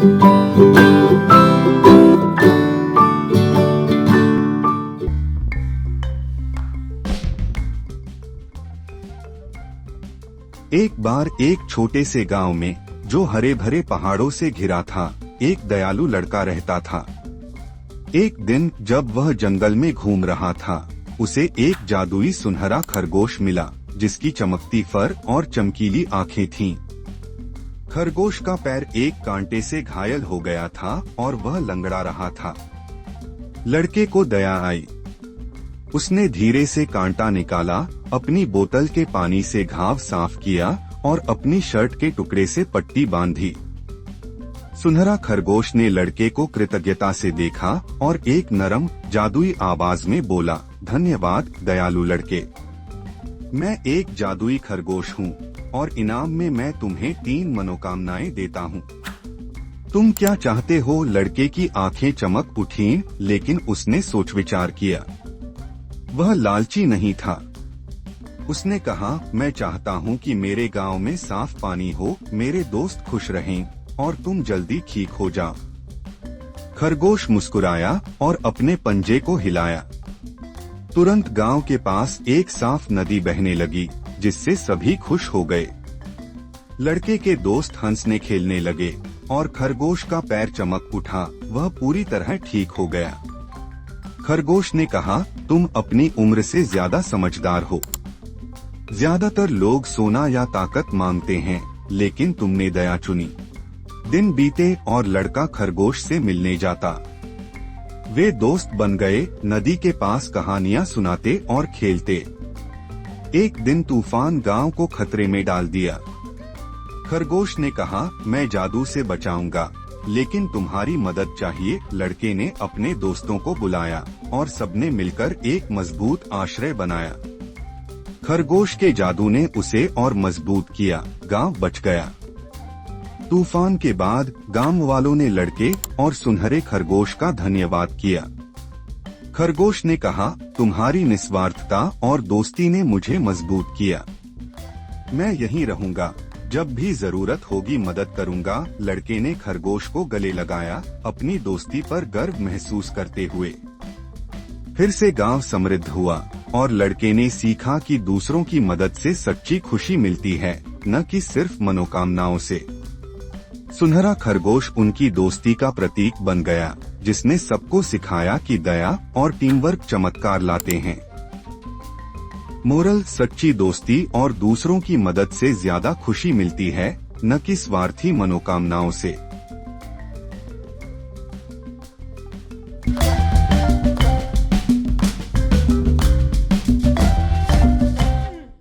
एक बार एक छोटे से गांव में, जो हरे भरे पहाड़ों से घिरा था, एक दयालु लड़का रहता था। एक दिन जब वह जंगल में घूम रहा था, उसे एक जादुई सुनहरा खरगोश मिला, जिसकी चमकती फर और चमकीली आंखें थीं। खरगोश का पैर एक कांटे से घायल हो गया था और वह लंगड़ा रहा था। लड़के को दया आई। उसने धीरे से कांटा निकाला, अपनी बोतल के पानी से घाव साफ किया और अपनी शर्ट के टुकड़े से पट्टी बांधी। सुनहरा खरगोश ने लड़के को कृतज्ञता से देखा और एक नरम, जादुई आवाज में बोला, धन्यवाद दयालु लड़के। मैं एक जादुई खरगोश हूँ और इनाम में मैं तुम्हें 3 मनोकामनाएं देता हूँ। तुम क्या चाहते हो? लड़के की आंखें चमक उठीं, लेकिन उसने सोच विचार किया। वह लालची नहीं था। उसने कहा, मैं चाहता हूँ कि मेरे गांव में साफ पानी हो, मेरे दोस्त खुश रहें और तुम जल्दी ठीक हो जाओ। खरगोश मुस्कुराया और अपने पंजे को हिलाया। तुरंत गांव के पास एक साफ नदी बहने लगी, जिससे सभी खुश हो गए। लड़के के दोस्त हंसने खेलने लगे और खरगोश का पैर चमक उठा, वह पूरी तरह ठीक हो गया। खरगोश ने कहा, तुम अपनी उम्र से ज्यादा समझदार हो। ज्यादातर लोग सोना या ताकत मांगते हैं, लेकिन तुमने दया चुनी। दिन बीते और लड़का खरगोश से मिलने जाता। वे दोस्त बन गए, नदी के पास कहानियां सुनाते और खेलते। एक दिन तूफान गांव को खतरे में डाल दिया। खरगोश ने कहा, मैं जादू से बचाऊंगा, लेकिन तुम्हारी मदद चाहिए। लड़के ने अपने दोस्तों को बुलाया और सबने मिलकर एक मजबूत आश्रय बनाया। खरगोश के जादू ने उसे और मजबूत किया, गांव बच गया। तूफान के बाद गांव वालों ने लड़के और सुनहरे खरगोश का धन्यवाद किया। खरगोश ने कहा, तुम्हारी निस्वार्थता और दोस्ती ने मुझे मजबूत किया। मैं यहीं रहूंगा, जब भी जरूरत होगी मदद करूंगा। लड़के ने खरगोश को गले लगाया, अपनी दोस्ती पर गर्व महसूस करते हुए। फिर से गांव समृद्ध हुआ और लड़के ने सीखा कि दूसरों की मदद से सच्ची खुशी मिलती है, न कि सिर्फ मनोकामनाओं से। सुनहरा खरगोश उनकी दोस्ती का प्रतीक बन गया, जिसने सबको सिखाया कि दया और टीम वर्क चमत्कार लाते हैं। मोरल: सच्ची दोस्ती और दूसरों की मदद से ज्यादा खुशी मिलती है, न कि स्वार्थी मनोकामनाओं से।